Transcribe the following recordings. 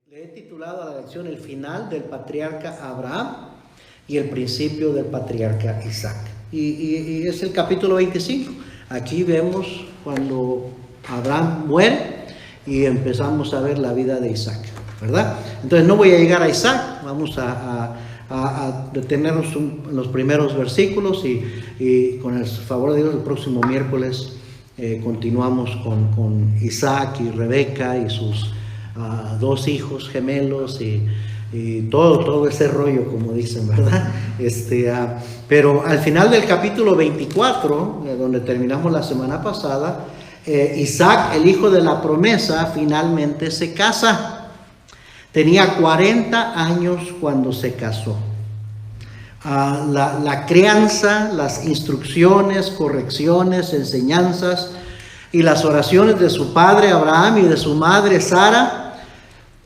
Le he titulado a la lección el final del patriarca Abraham y el principio del patriarca Isaac. Y es el capítulo 25. Aquí vemos cuando Abraham muere y empezamos a ver la vida de Isaac, ¿verdad? Entonces no voy a llegar a Isaac, vamos a detenernos en los primeros versículos y con el favor de Dios el próximo miércoles continuamos con Isaac y Rebeca y sus dos hijos gemelos y todo ese rollo, como dicen, ¿verdad? Pero al final del capítulo 24, donde terminamos la semana pasada, Isaac, el hijo de la promesa, finalmente se casa. Tenía 40 años cuando se casó. La crianza, las instrucciones, correcciones, enseñanzas y las oraciones de su padre Abraham y de su madre Sara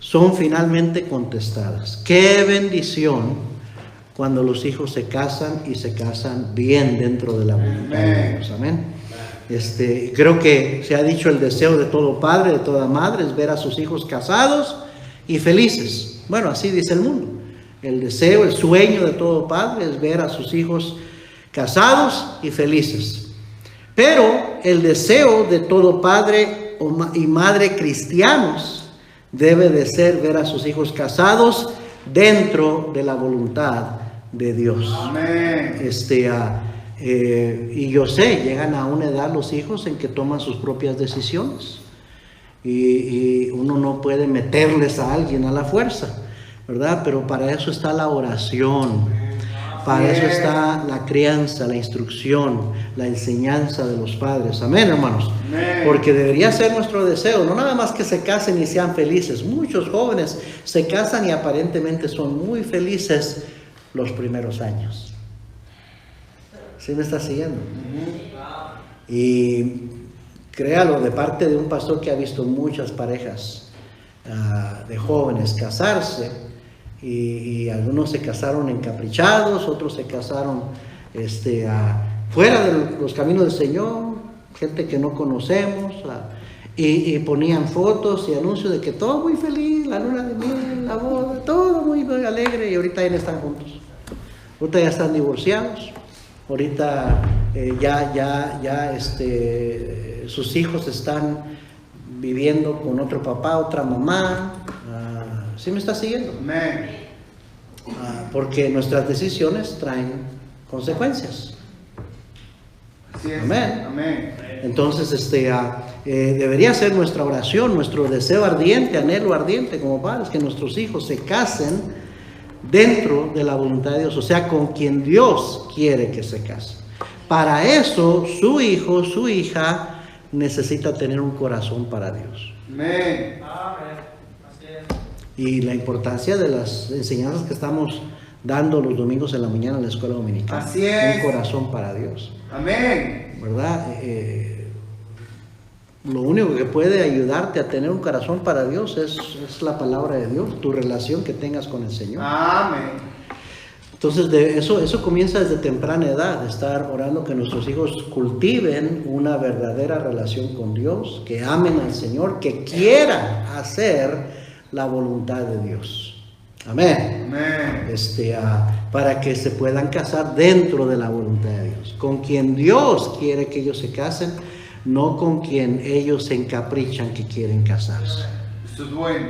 son finalmente contestadas. ¡Qué bendición cuando los hijos se casan y se casan bien dentro de la voluntad de Dios! Amén. Creo que se ha dicho el deseo de todo padre, de toda madre, es ver a sus hijos casados y felices. Bueno, así dice el mundo. El deseo, el sueño de todo padre es ver a sus hijos casados y felices. Pero el deseo de todo padre y madre cristianos debe de ser ver a sus hijos casados dentro de la voluntad de Dios. Amén. Y yo sé, llegan a una edad los hijos en que toman sus propias decisiones. Y uno no puede meterles a alguien a la fuerza, ¿verdad? Pero para eso está la oración. Para eso está la crianza, la instrucción, la enseñanza de los padres. Amén, hermanos. Amén. Porque debería ser nuestro deseo, no nada más que se casen y sean felices. Muchos jóvenes se casan y aparentemente son muy felices los primeros años. ¿Sí me está siguiendo? Y créalo, de parte de un pastor que ha visto muchas parejas de jóvenes casarse. Y algunos se casaron encaprichados, otros se casaron fuera de los caminos del Señor, gente que no conocemos, y ponían fotos y anuncios de que todo muy feliz, la luna de miel, la boda, todo muy alegre, y ahorita ya no están juntos. Ahorita ya están divorciados, ahorita sus hijos están viviendo con otro papá, otra mamá. ¿Sí me está siguiendo? Amén. Porque nuestras decisiones traen consecuencias. Así es. Amén. Amén. Entonces, debería ser nuestra oración, nuestro deseo ardiente, anhelo ardiente como padres, que nuestros hijos se casen dentro de la voluntad de Dios, o sea, con quien Dios quiere que se casen. Para eso, su hijo, su hija, necesita tener un corazón para Dios. Amén. Y la importancia de las enseñanzas que estamos dando los domingos en la mañana en la escuela dominical. Así es. Un corazón para Dios. Amén. ¿Verdad? Lo único que puede ayudarte a tener un corazón para Dios es la palabra de Dios, tu relación que tengas con el Señor. Amén. Entonces, eso comienza desde temprana edad, estar orando que nuestros hijos cultiven una verdadera relación con Dios, que amen al Señor, que quieran hacer la voluntad de Dios. Amén. Amén. Para que se puedan casar dentro de la voluntad de Dios, con quien Dios quiere que ellos se casen, no con quien ellos se encaprichan que quieren casarse. Esto es bueno.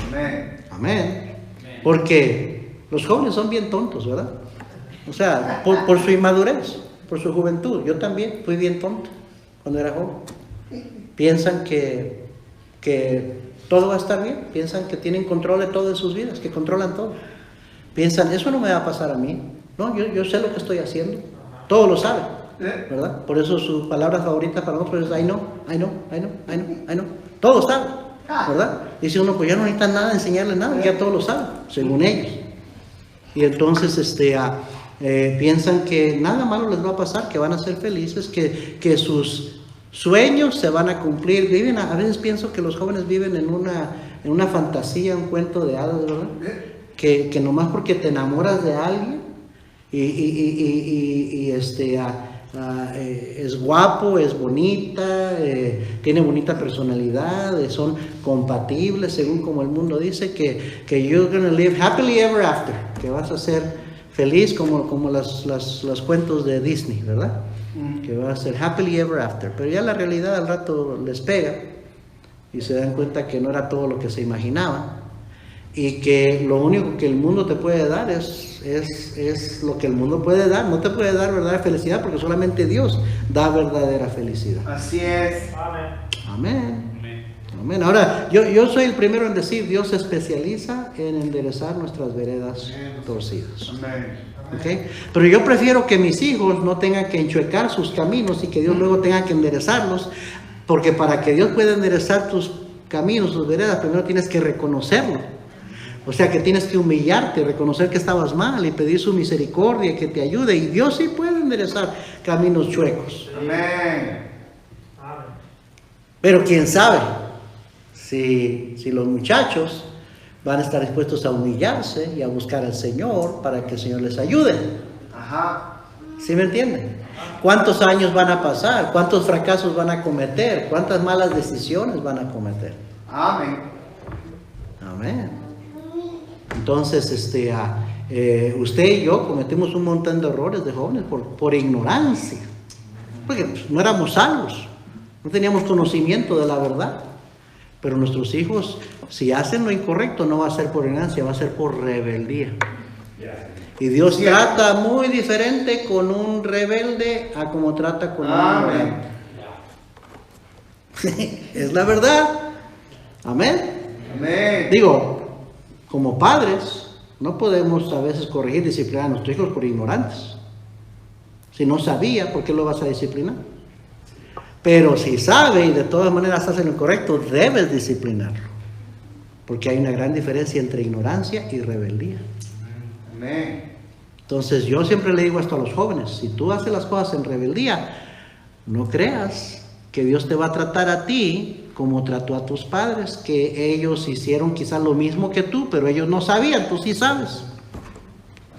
Amén. Amén. Porque los jóvenes son bien tontos, ¿verdad? O sea, por su inmadurez, por su juventud. Yo también fui bien tonto cuando era joven. Piensan que todo va a estar bien, piensan que tienen control de todo en sus vidas, que controlan todo. Piensan, eso no me va a pasar a mí. No, yo sé lo que estoy haciendo. Todos lo saben, ¿verdad? Por eso su palabra favorita para nosotros es I know. Todos saben, ¿verdad? Dice uno, pues ya no necesitan nada, enseñarles nada, ya todos lo saben, según ellos. Y entonces piensan que nada malo les va a pasar, que van a ser felices, que sus sueños se van a cumplir. A veces pienso que los jóvenes viven en una fantasía, un cuento de hadas, ¿verdad? Que nomás porque te enamoras de alguien es guapo, es bonita, tiene bonita personalidad, son compatibles según como el mundo dice, que you're gonna live happily ever after, que vas a ser feliz como los cuentos de Disney, ¿verdad? Que vas a ser happily ever after, pero ya la realidad al rato les pega y se dan cuenta que no era todo lo que se imaginaban y que lo único que el mundo te puede dar es lo que el mundo puede dar, no te puede dar verdadera felicidad porque solamente Dios da verdadera felicidad. Así es. Amén. Amén. Ahora, yo soy el primero en decir, Dios se especializa en enderezar nuestras veredas torcidas. Amén. ¿Okay? Pero yo prefiero que mis hijos no tengan que enchuecar sus caminos y que Dios luego tenga que enderezarlos, porque para que Dios pueda enderezar tus caminos, tus veredas, primero tienes que reconocerlo. O sea que tienes que humillarte, reconocer que estabas mal y pedir su misericordia, que te ayude. Y Dios sí puede enderezar caminos chuecos. Amén. Pero quién sabe si los muchachos van a estar dispuestos a humillarse y a buscar al Señor para que el Señor les ayude. Ajá. ¿Sí me entienden? ¿Cuántos años van a pasar? ¿Cuántos fracasos van a cometer? ¿Cuántas malas decisiones van a cometer? Amén. Amén. Entonces, usted y yo cometimos un montón de errores de jóvenes por ignorancia, porque pues, no éramos salvos, no teníamos conocimiento de la verdad. Pero nuestros hijos, si hacen lo incorrecto, no va a ser por ignorancia, va a ser por rebeldía. Y Dios trata muy diferente con un rebelde a como trata con un ignorante. Es la verdad. Amén. Amén. Digo, como padres, no podemos a veces corregir, disciplinar a nuestros hijos por ignorantes. Si no sabía, ¿por qué lo vas a disciplinar? Pero si sabe y de todas maneras hace lo incorrecto, debes disciplinarlo. Porque hay una gran diferencia entre ignorancia y rebeldía. Amén. Entonces yo siempre le digo esto a los jóvenes, si tú haces las cosas en rebeldía, no creas que Dios te va a tratar a ti como trató a tus padres, que ellos hicieron quizás lo mismo que tú, pero ellos no sabían, tú sí sabes.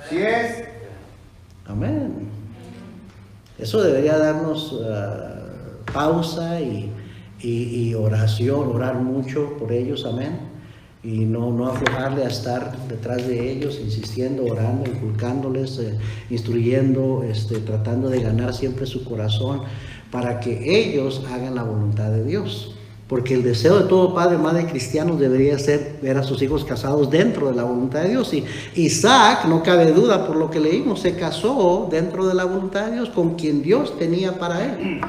Así es. Amén. Eso debería darnos pausa y oración, orar mucho por ellos, amén. Y no aflojarle a estar detrás de ellos, insistiendo, orando, inculcándoles, instruyendo, tratando de ganar siempre su corazón para que ellos hagan la voluntad de Dios. Porque el deseo de todo padre, madre cristiano debería ser ver a sus hijos casados dentro de la voluntad de Dios. Y Isaac, no cabe duda por lo que leímos, se casó dentro de la voluntad de Dios con quien Dios tenía para él.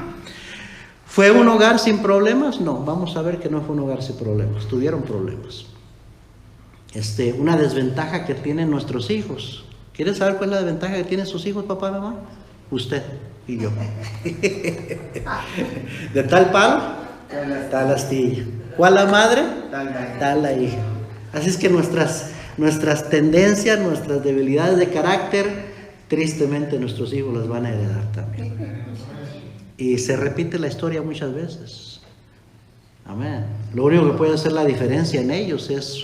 ¿Fue un hogar sin problemas? No, vamos a ver que no fue un hogar sin problemas, tuvieron problemas. Una desventaja que tienen nuestros hijos. ¿Quieres saber cuál es la desventaja que tienen sus hijos, papá y mamá? Usted y yo. De tal palo, tal astilla. ¿Cuál la madre? Tal la hija. Así es que nuestras tendencias, nuestras debilidades de carácter, tristemente nuestros hijos las van a heredar también. Y se repite la historia muchas veces. Amén. Lo único que puede hacer la diferencia en ellos es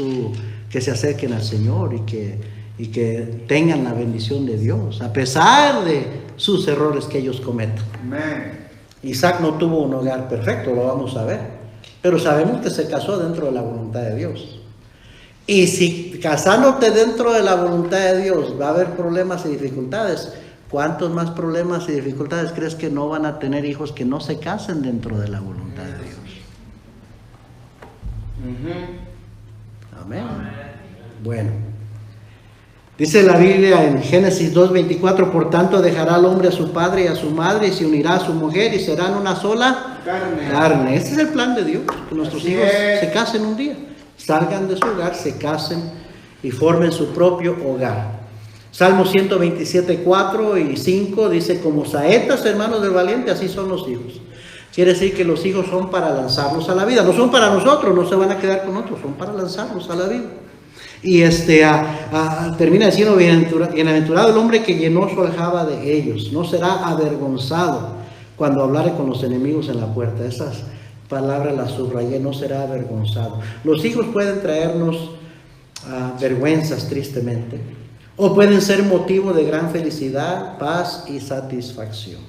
que se acerquen al Señor y que tengan la bendición de Dios, a pesar de sus errores que ellos cometan. Amén. Isaac no tuvo un hogar perfecto, lo vamos a ver, pero sabemos que se casó dentro de la voluntad de Dios. Y si casándote dentro de la voluntad de Dios va a haber problemas y dificultades, ¿cuántos más problemas y dificultades crees que no van a tener hijos que no se casen dentro de la voluntad de Dios? Amén. Bueno, dice la Biblia en Génesis 2:24, por tanto dejará al hombre a su padre y a su madre y se unirá a su mujer y serán una sola carne. Ese es el plan de Dios, que nuestros hijos se casen un día, salgan de su hogar, se casen y formen su propio hogar. Salmo 127:4 y 5 dice, como saetas, hermanos del valiente, así son los hijos. Quiere decir que los hijos son para lanzarlos a la vida, no son para nosotros, no se van a quedar con otros, son para lanzarlos a la vida. Y termina diciendo, bienaventurado el hombre que llenó su aljaba de ellos, no será avergonzado cuando hablare con los enemigos en la puerta. Esas palabras las subrayé, no será avergonzado. Los hijos pueden traernos vergüenzas tristemente, o pueden ser motivo de gran felicidad, paz y satisfacción.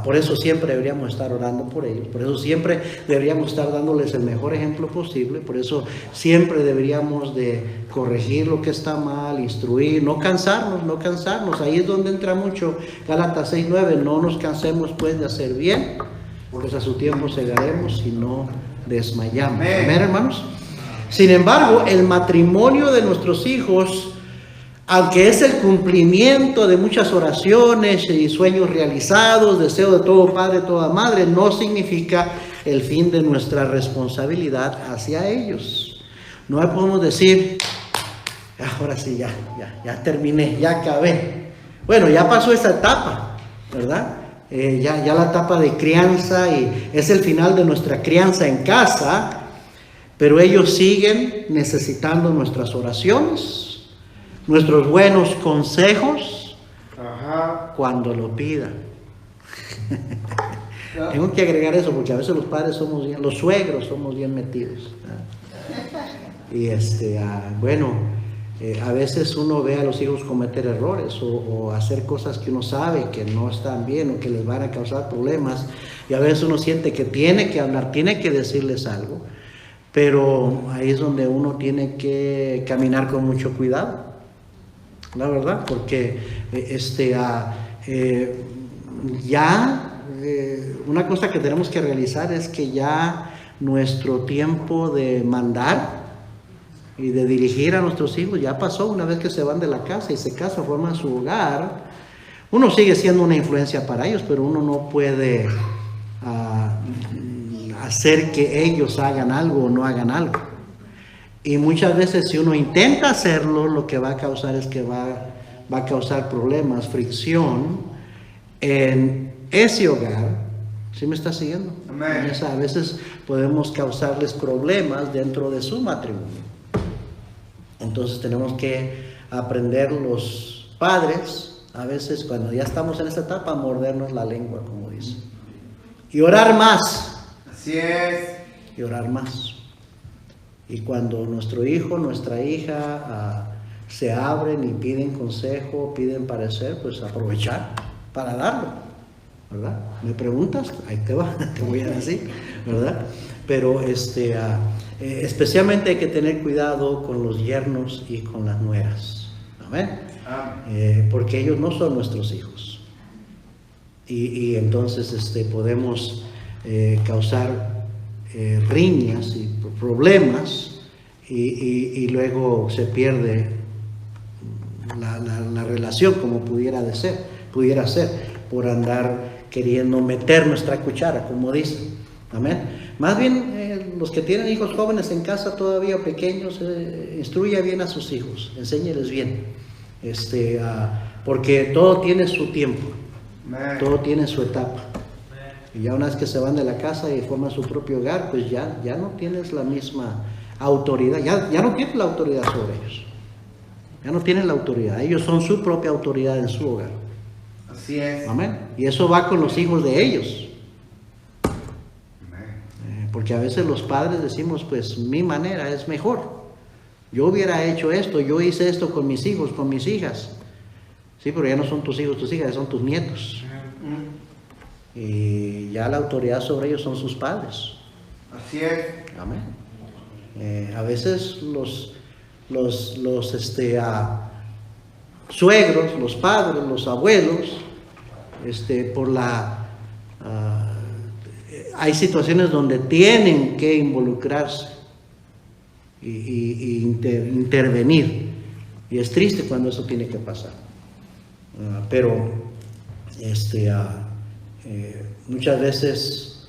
Por eso siempre deberíamos estar orando por ellos, por eso siempre deberíamos estar dándoles el mejor ejemplo posible, por eso siempre deberíamos de corregir lo que está mal, instruir, no cansarnos, ahí es donde entra mucho Gálatas 6:9, no nos cansemos pues de hacer bien, pues a su tiempo segaremos y no desmayamos. Amén, hermanos. Sin embargo, el matrimonio de nuestros hijos, aunque es el cumplimiento de muchas oraciones y sueños realizados, deseo de todo padre, toda madre, no significa el fin de nuestra responsabilidad hacia ellos. No podemos decir, ahora sí, ya terminé, ya acabé. Bueno, ya pasó esa etapa, ¿verdad? Ya la etapa de crianza y es el final de nuestra crianza en casa, pero ellos siguen necesitando nuestras oraciones, nuestros buenos consejos, cuando lo pidan. Tengo que agregar eso porque a veces los padres somos bien, los suegros somos bien metidos, ¿no? Y a veces uno ve a los hijos cometer errores o hacer cosas que uno sabe que no están bien o que les van a causar problemas, y a veces uno siente que tiene que hablar, tiene que decirles algo, pero ahí es donde uno tiene que caminar con mucho cuidado, la verdad, porque una cosa que tenemos que realizar es que ya nuestro tiempo de mandar y de dirigir a nuestros hijos ya pasó. Una vez que se van de la casa y se casan, forman su hogar, uno sigue siendo una influencia para ellos, pero uno no puede hacer que ellos hagan algo o no hagan algo. Y muchas veces si uno intenta hacerlo, lo que va a causar es que va a causar problemas, fricción en ese hogar. ¿Sí me está siguiendo? Amén. A veces podemos causarles problemas dentro de su matrimonio. Entonces tenemos que aprender los padres, a veces cuando ya estamos en esta etapa, a mordernos la lengua, como dice. Y orar más. Así es. Y orar más. Y cuando nuestro hijo, nuestra hija se abren y piden consejo, piden parecer, pues aprovechar para darlo, ¿verdad? ¿Me preguntas? Ahí te va, te voy a decir, ¿verdad? Pero especialmente hay que tener cuidado con los yernos y con las nueras, ¿amén? Porque ellos no son nuestros hijos. Y entonces podemos causar riñas y problemas y luego se pierde la relación como pudiera ser por andar queriendo meter nuestra cuchara, como dice. Amén. Más bien los que tienen hijos jóvenes en casa todavía pequeños, instruya bien a sus hijos, enséñeles bien, porque todo tiene su tiempo. Amén. Todo tiene su etapa. Y ya una vez que se van de la casa y forman su propio hogar, pues ya no tienes la misma autoridad, ya no tienes la autoridad sobre ellos. Ya no tienes la autoridad, ellos son su propia autoridad en su hogar. Así es. Amén. Y eso va con los hijos de ellos. Porque a veces los padres decimos, pues mi manera es mejor. Yo hubiera hecho esto, yo hice esto con mis hijos, con mis hijas. Sí, pero ya no son tus hijos, tus hijas, son tus nietos. Y ya la autoridad sobre ellos son sus padres. Así es. Amén. A veces los suegros, los padres, los abuelos, hay situaciones donde tienen que involucrarse y intervenir. Y es triste cuando eso tiene que pasar. Pero muchas veces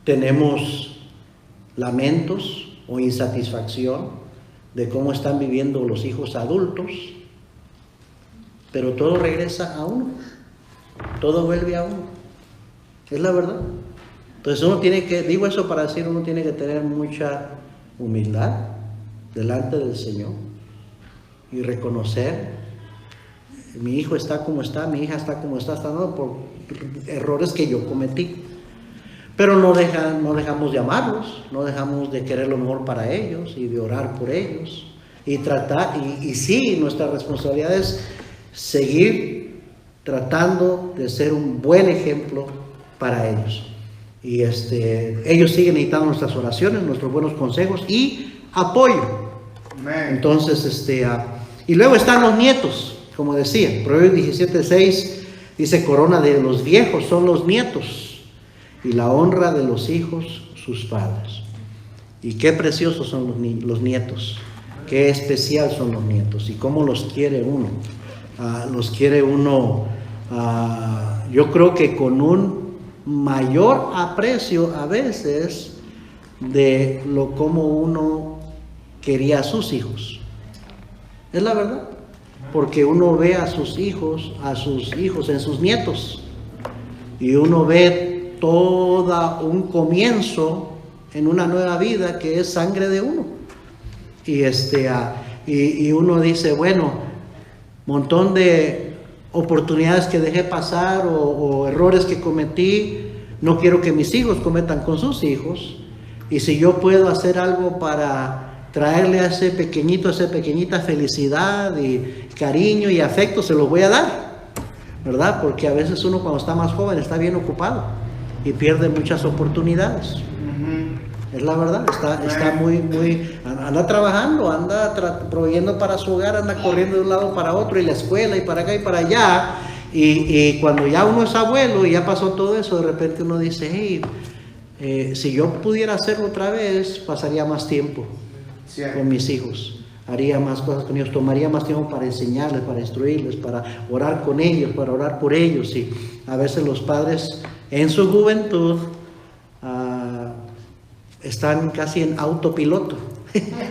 tenemos lamentos o insatisfacción de cómo están viviendo los hijos adultos, pero todo regresa a uno, todo vuelve a uno. Es la verdad. Entonces uno tiene que, digo eso para decir, uno tiene que tener mucha humildad delante del Señor y reconocer, mi hijo está como está, mi hija está como está dando por errores que yo cometí. Pero no dejamos de amarlos, no dejamos de querer lo mejor para ellos y de orar por ellos y tratar, y sí, nuestra responsabilidad es seguir tratando de ser un buen ejemplo para ellos. Y ellos siguen necesitando nuestras oraciones, nuestros buenos consejos y apoyo. Amén. Entonces, y luego están los nietos, como decía, Proverbios 17:6 dice: corona de los viejos son los nietos, y la honra de los hijos sus padres. Y qué preciosos son los nietos, qué especial son los nietos, y cómo los quiere uno. Los quiere uno, yo creo que con un mayor aprecio a veces de lo como uno quería a sus hijos. Es la verdad, porque uno ve a sus hijos en sus nietos, y uno ve todo un comienzo en una nueva vida que es sangre de uno. Y uno dice, bueno, montón de oportunidades que dejé pasar o errores que cometí, no quiero que mis hijos cometan con sus hijos, y si yo puedo hacer algo para traerle a ese pequeñito, a esa pequeñita felicidad y cariño y afecto, se los voy a dar, ¿verdad? Porque a veces uno cuando está más joven está bien ocupado y pierde muchas oportunidades. Es la verdad, está muy, anda trabajando, anda proveyendo para su hogar, anda corriendo de un lado para otro, y la escuela, y para acá y para allá, y cuando ya uno es abuelo y ya pasó todo eso, de repente uno dice, hey, si yo pudiera hacerlo otra vez, pasaría más tiempo con mis hijos, haría más cosas con ellos, tomaría más tiempo para enseñarles, para instruirles, para orar con ellos, para orar por ellos. Y a veces los padres en su juventud están casi en autopiloto,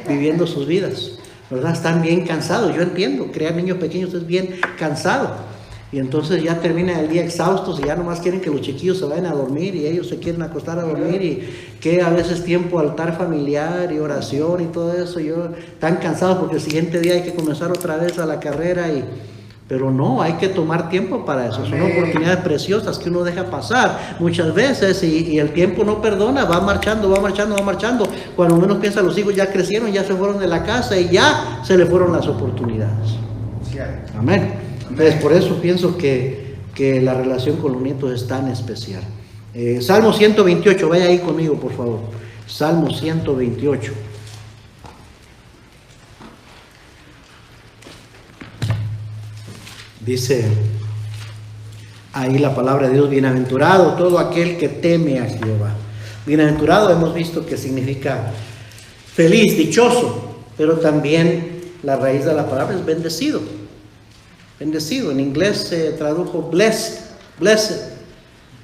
viviendo sus vidas, ¿verdad? Están bien cansados. Yo entiendo, crear niños pequeños es bien cansado, y entonces ya termina el día exhaustos y ya nomás quieren que los chiquillos se vayan a dormir, y ellos se quieren acostar a dormir, y que a veces tiempo altar familiar y oración y todo eso, tan cansado porque el siguiente día hay que comenzar otra vez a la carrera, pero no, hay que tomar tiempo para eso. Son oportunidades preciosas que uno deja pasar muchas veces, y el tiempo no perdona, va marchando. Cuando menos piensa, los hijos ya crecieron, ya se fueron de la casa y ya se le fueron las oportunidades. Amén. Entonces, por eso pienso que la relación con los nietos es tan especial. Salmo 128, vaya ahí conmigo, por favor. Salmo 128. Dice ahí la palabra de Dios: bienaventurado todo aquel que teme a Jehová. Bienaventurado hemos visto que significa feliz, dichoso, pero también la raíz de la palabra es bendecido. Bendecido, en inglés se tradujo blessed, blessed.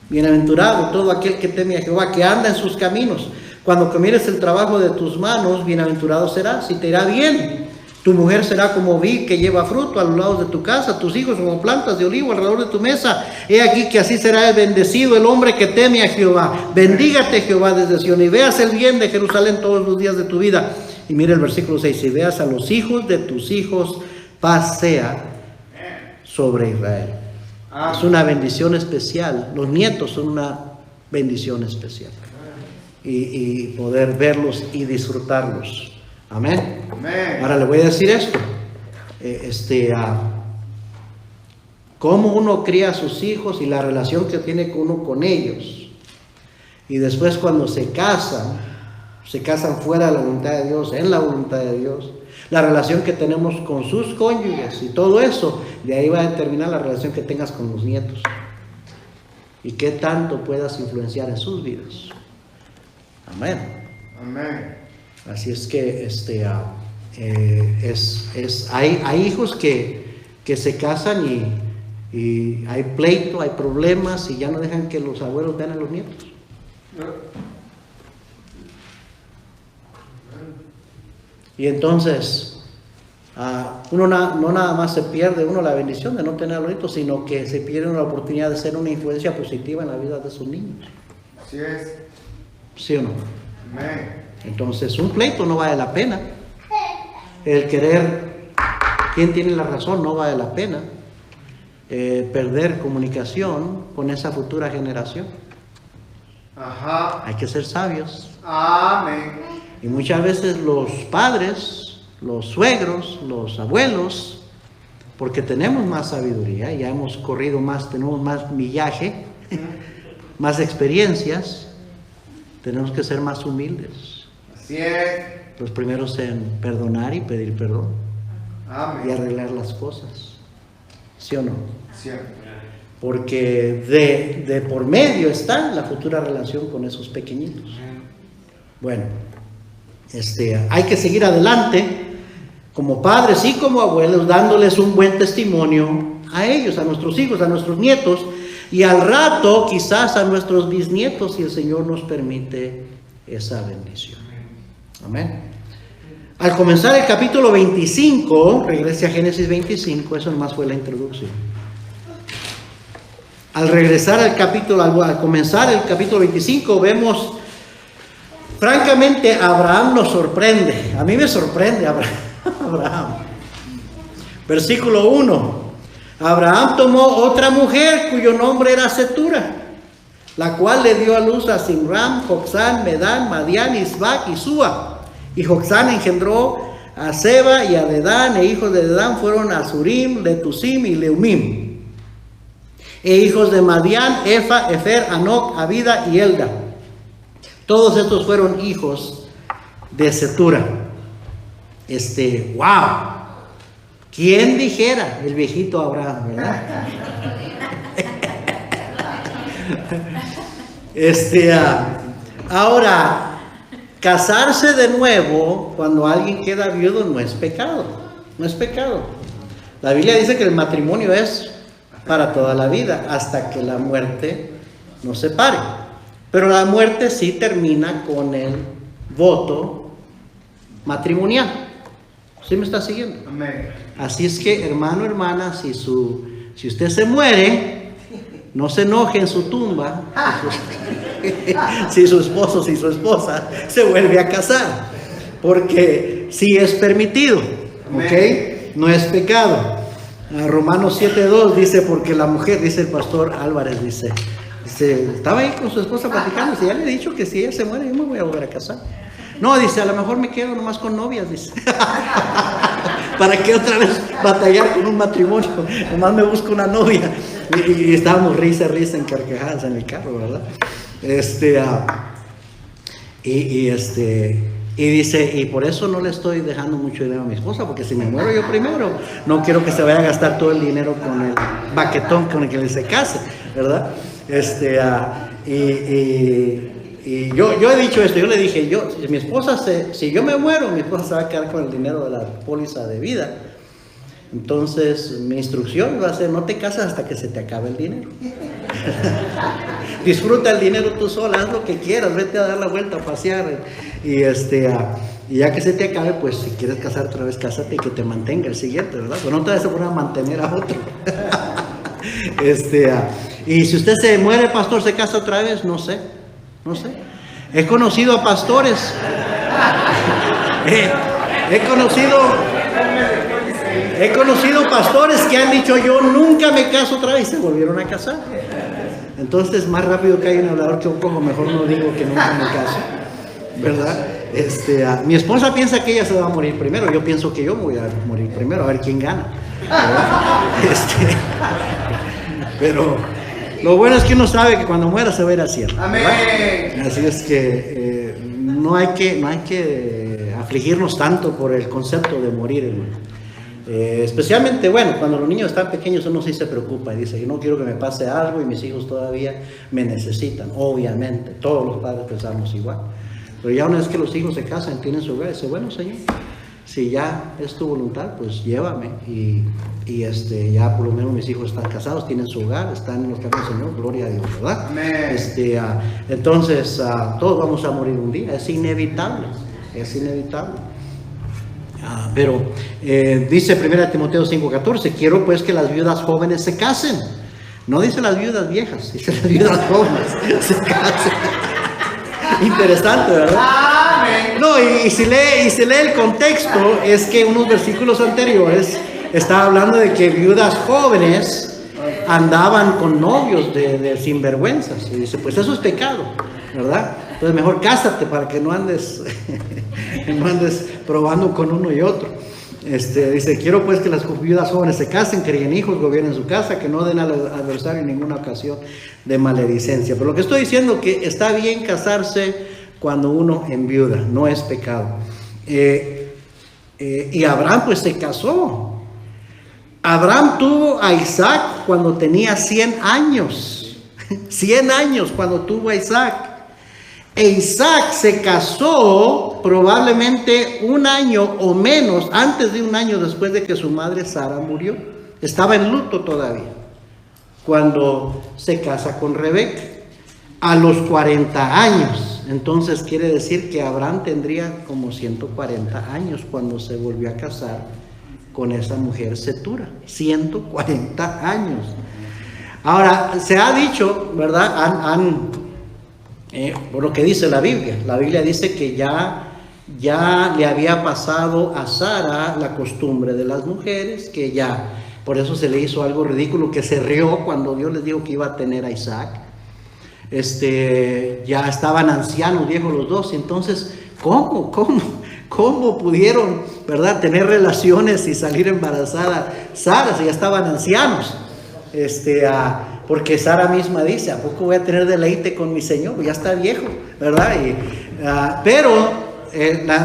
Bienaventurado todo aquel que teme a Jehová, que anda en sus caminos. Cuando comieres el trabajo de tus manos, bienaventurado serás, y te irá bien. Tu mujer será como vid que lleva fruto a los lados de tu casa, tus hijos como plantas de olivo alrededor de tu mesa. He aquí que así será bendecido el hombre que teme a Jehová. Bendígate Jehová desde Sion, y veas el bien de Jerusalén todos los días de tu vida. Y mira el versículo 6, y veas a los hijos de tus hijos, paz sea sobre Israel. Es una bendición especial. Los nietos son una bendición especial, y poder verlos y disfrutarlos. Amén. Ahora le voy a decir esto, cómo uno cría a sus hijos y la relación que tiene uno con ellos, y después cuando se casan fuera de la voluntad de Dios, en la voluntad de Dios, la relación que tenemos con sus cónyuges y todo eso, de ahí va a determinar la relación que tengas con los nietos y qué tanto puedas influenciar en sus vidas. Amén. Así es que hay hijos que se casan y hay pleito, hay problemas, y ya no dejan que los abuelos vean a los nietos. Y entonces uno no nada más se pierde uno la bendición de no tener a los nietos, sino que se pierde la oportunidad de ser una influencia positiva en la vida de sus niños. Así es. ¿Sí o no? Amén. Entonces un pleito no vale la pena. El querer quién tiene la razón no vale la pena. Perder comunicación con esa futura generación. Hay que ser sabios. Amén. Y muchas veces los padres, los suegros, los abuelos, porque tenemos más sabiduría, ya hemos corrido más, tenemos más millaje, más experiencias, tenemos que ser más humildes. Así es. Los primeros en perdonar y pedir perdón y Amén. arreglar las cosas, ¿sí o no? Cierto. Porque de por medio está la futura relación con esos pequeñitos. Bueno, hay que seguir adelante como padres y como abuelos, dándoles un buen testimonio a ellos, a nuestros hijos, a nuestros nietos, y al rato quizás a nuestros bisnietos, si el Señor nos permite esa bendición. Amén. Al comenzar el capítulo 25, regrese a Génesis 25, eso nomás fue la introducción. Al regresar al comenzar el capítulo 25, vemos, francamente, Abraham nos sorprende. A mí me sorprende Abraham. Versículo 1. Abraham tomó otra mujer cuyo nombre era Setura, la cual le dio a luz a Simram, Joksán, Medán, Madián, Isbac y Súa. Y Joksán engendró a Seba y a Dedán, e hijos de Dedán fueron Azurim, Letusim y Leumim. E hijos de Madián, Efa, Efer, Anoc, Abida y Elda. Todos estos fueron hijos de Setura. ¡Wow! ¿Quién dijera? El viejito Abraham, ¿verdad? Ahora, casarse de nuevo cuando alguien queda viudo no es pecado. No es pecado. La Biblia dice que el matrimonio es para toda la vida, hasta que la muerte nos separe. Pero la muerte sí termina con el voto matrimonial. ¿Sí me está siguiendo? Amén. Así es que, hermano, hermana, si usted se muere, no se enoje en su tumba si su esposo, si su esposa se vuelve a casar, porque sí es permitido, ¿ok? No es pecado. Romanos 7:2 dice, porque la mujer, dice el pastor Álvarez, dice, estaba ahí con su esposa platicando, dice, ya le he dicho que si ella se muere, yo me voy a volver a casar. No, dice, a lo mejor me quedo nomás con novias, dice. ¿Para qué otra vez batallar con un matrimonio? Nomás me busco una novia. Y estábamos risa en carcajadas en el carro, ¿verdad? Y dice, y por eso no le estoy dejando mucho dinero a mi esposa, porque si me muero yo primero, no quiero que se vaya a gastar todo el dinero con el baquetón con el que se case, ¿verdad? Y yo he dicho esto, yo le dije, si yo me muero, mi esposa se va a quedar con el dinero de la póliza de vida. Entonces, mi instrucción va a ser, no te cases hasta que se te acabe el dinero. Disfruta el dinero tú sola, haz lo que quieras, vete a dar la vuelta, a pasear. Y ya que se te acabe, pues si quieres casar otra vez, cásate y que te mantenga el siguiente, ¿verdad? Pero no te vas a poner a mantener a otro. Y si usted se muere, pastor, se casa otra vez, no sé. He conocido a pastores. He conocido pastores que han dicho, yo nunca me caso otra vez, y se volvieron a casar. Entonces, más rápido que hay un hablador que un cojo, mejor no digo que nunca me caso, ¿verdad? Mi esposa piensa que ella se va a morir primero, yo pienso que yo me voy a morir primero, a ver quién gana, pero lo bueno es que uno sabe que cuando muera se va a ir al cielo. Amén. Así es que no hay que afligirnos tanto por el concepto de morir, hermano. Especialmente, bueno, cuando los niños están pequeños uno sí se preocupa y dice, yo no quiero que me pase algo y mis hijos todavía me necesitan. Obviamente, todos los padres pensamos igual. Pero ya una vez que los hijos se casan, tienen su hogar, dice, bueno, Señor, si ya es tu voluntad, pues llévame. Y ya por lo menos mis hijos están casados, tienen su hogar, están en los caminos del Señor, gloria a Dios, ¿verdad? Amén. Entonces, todos vamos a morir un día, es inevitable. Pero dice 1 Timoteo 5:14, quiero pues que las viudas jóvenes se casen. No dice las viudas viejas, dice las viudas jóvenes se casen. Interesante, ¿verdad? Amén. No, y si lee el contexto, es que unos versículos anteriores estaba hablando de que viudas jóvenes andaban con novios de sinvergüenzas. Y dice, pues eso es pecado, ¿verdad? Entonces mejor cásate para que no andes probando con uno y otro. Dice, quiero pues que las viudas jóvenes se casen, críen hijos, gobiernen su casa, que no den al adversario en ninguna ocasión de maledicencia. Pero lo que estoy diciendo que está bien casarse cuando uno enviuda, no es pecado. Y Abraham pues se casó. Abraham tuvo a Isaac cuando tenía 100 años. 100 años cuando tuvo a Isaac. E Isaac se casó probablemente un año o menos, antes de un año después de que su madre Sara murió. Estaba en luto todavía cuando se casa con Rebeca, a los 40 años. Entonces quiere decir que Abraham tendría como 140 años cuando se volvió a casar con esa mujer Cetura. 140 años. Ahora, se ha dicho, ¿verdad? Por lo que dice la Biblia dice que ya le había pasado a Sara la costumbre de las mujeres, que ya, por eso se le hizo algo ridículo, que se rió cuando Dios les dijo que iba a tener a Isaac. Ya estaban ancianos, viejos los dos, y entonces, ¿cómo pudieron, verdad, tener relaciones y salir embarazada Sara si ya estaban ancianos? Porque Sara misma dice, ¿a poco voy a tener deleite con mi Señor? Ya está viejo, ¿verdad? Pero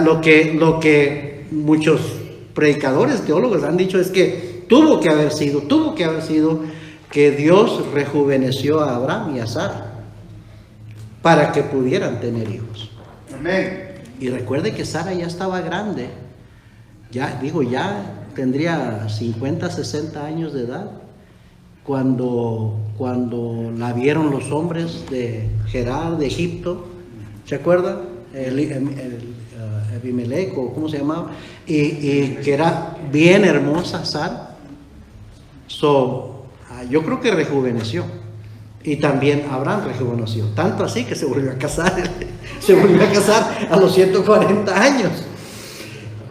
lo que muchos predicadores, teólogos han dicho es que tuvo que haber sido que Dios rejuveneció a Abraham y a Sara para que pudieran tener hijos. Amén. Y recuerde que Sara ya estaba grande, ya tendría 50, 60 años de edad. Cuando la vieron los hombres de Gerar, de Egipto, ¿se acuerdan? Abimelech, o ¿cómo se llamaba? Y que era bien hermosa Sara. Yo creo que rejuveneció. Y también Abraham rejuveneció. Tanto así que se volvió a casar. Se volvió a casar a los 140 años.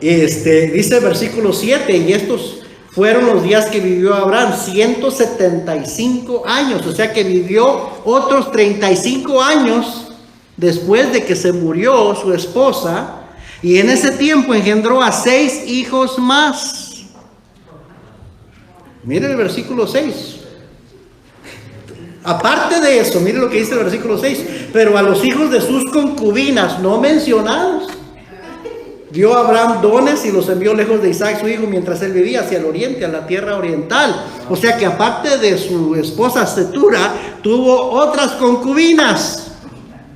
Dice el versículo 7, y estos fueron los días que vivió Abraham, 175 años, o sea que vivió otros 35 años después de que se murió su esposa, y en ese tiempo engendró a 6 hijos más. Mire el versículo 6. Aparte de eso, mire lo que dice el versículo 6, pero a los hijos de sus concubinas no mencionados, dio a Abraham dones y los envió lejos de Isaac su hijo mientras él vivía hacia el oriente, a la tierra oriental. O sea que aparte de su esposa Cetura, tuvo otras concubinas.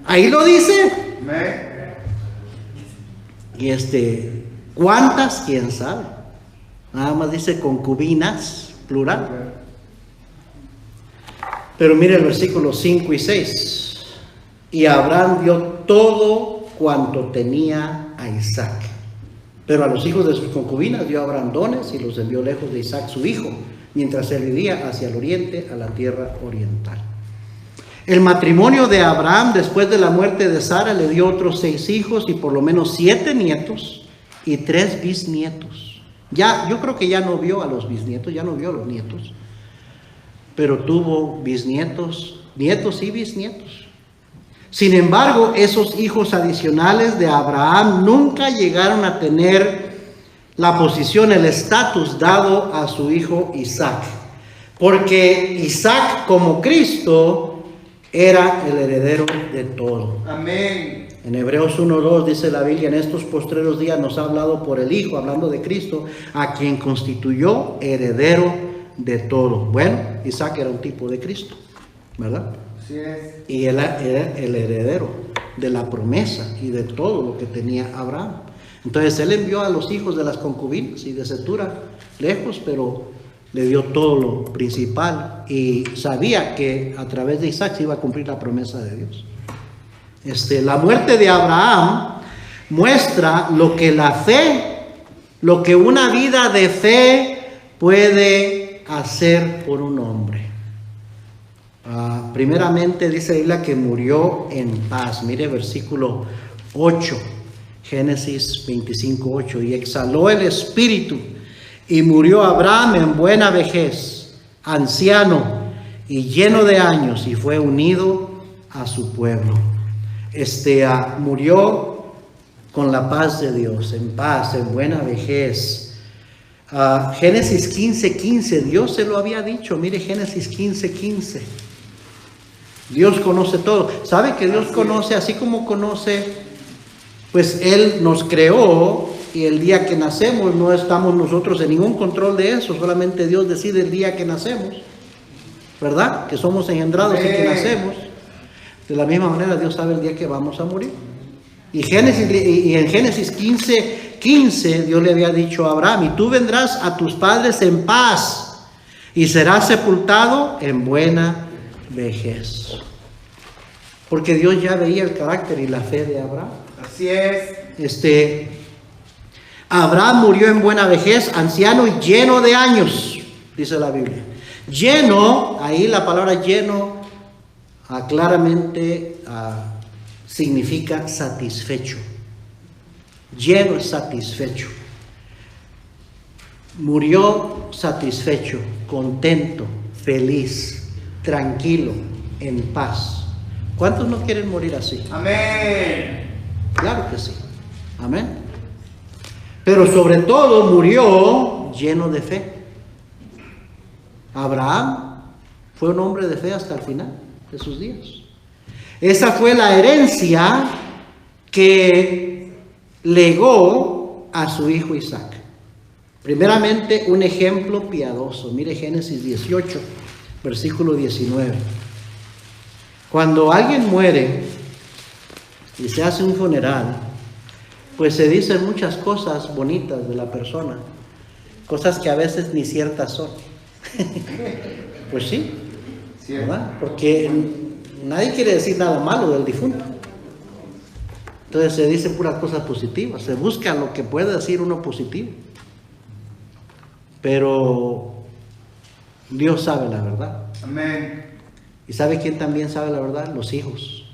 Ahí lo dice. Y ¿cuántas? ¿Quién sabe? Nada más dice concubinas, plural. Pero mire el versículo 5 y 6. Y Abraham dio todo cuanto tenía a Isaac. Pero a los hijos de sus concubinas dio Abraham dones y los envió lejos de Isaac su hijo, mientras él vivía hacia el oriente, a la tierra oriental. El matrimonio de Abraham después de la muerte de Sara le dio otros 6 hijos y por lo menos 7 nietos y 3 bisnietos. Yo creo que ya no vio a los bisnietos, ya no vio a los nietos, pero tuvo bisnietos, nietos y bisnietos. Sin embargo, esos hijos adicionales de Abraham nunca llegaron a tener la posición, el estatus dado a su hijo Isaac, porque Isaac, como Cristo, era el heredero de todo. Amén. En Hebreos 1:2 dice la Biblia, en estos postreros días nos ha hablado por el Hijo, hablando de Cristo, a quien constituyó heredero de todo. Bueno, Isaac era un tipo de Cristo, ¿verdad? Así es. Y él era el heredero de la promesa y de todo lo que tenía Abraham. Entonces él envió a los hijos de las concubinas y de Cetura lejos, pero le dio todo lo principal y sabía que a través de Isaac se iba a cumplir la promesa de Dios. La muerte de Abraham muestra lo que la fe, lo que una vida de fe puede hacer por un hombre. Primeramente dice Biblia que murió en paz. Mire versículo 8, Génesis 25:8. Y exhaló el espíritu y murió Abraham en buena vejez, anciano y lleno de años, y fue unido a su pueblo. Murió con la paz de Dios, en paz, en buena vejez. Génesis 15:15, Dios se lo había dicho. Mire Génesis 15:15. Dios conoce todo. ¿Sabe que Dios conoce? Así como conoce, pues Él nos creó y el día que nacemos no estamos nosotros en ningún control de eso. Solamente Dios decide el día que nacemos, ¿verdad? Que somos engendrados y que nacemos. De la misma manera Dios sabe el día que vamos a morir. Y en Génesis 15:15 Dios le había dicho a Abraham: y tú vendrás a tus padres en paz y serás sepultado en buena vejez. Porque Dios ya veía el carácter y la fe de Abraham. Así es. Abraham murió en buena vejez, anciano y lleno de años, dice la Biblia. Lleno, ahí la palabra lleno claramente significa satisfecho. Lleno es satisfecho. Murió satisfecho, contento, feliz, tranquilo, en paz. ¿Cuántos no quieren morir así? Amén. Claro que sí. Amén. Pero sobre todo murió lleno de fe. Abraham fue un hombre de fe hasta el final de sus días. Esa fue la herencia que legó a su hijo Isaac. Primeramente, un ejemplo piadoso. Mire Génesis 18, versículo 19. Cuando alguien muere y se hace un funeral, pues se dicen muchas cosas bonitas de la persona, cosas que a veces ni ciertas son. Pues sí, ¿verdad? Porque nadie quiere decir nada malo del difunto. Entonces se dicen puras cosas positivas, se busca lo que puede decir uno positivo. Pero Dios sabe la verdad. Amén. ¿Y sabe quién también sabe la verdad? Los hijos.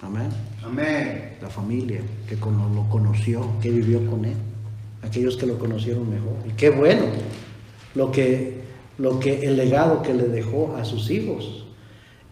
Amén. Amén. La familia que lo conoció, que vivió con él, aquellos que lo conocieron mejor. Y qué bueno el legado que le dejó a sus hijos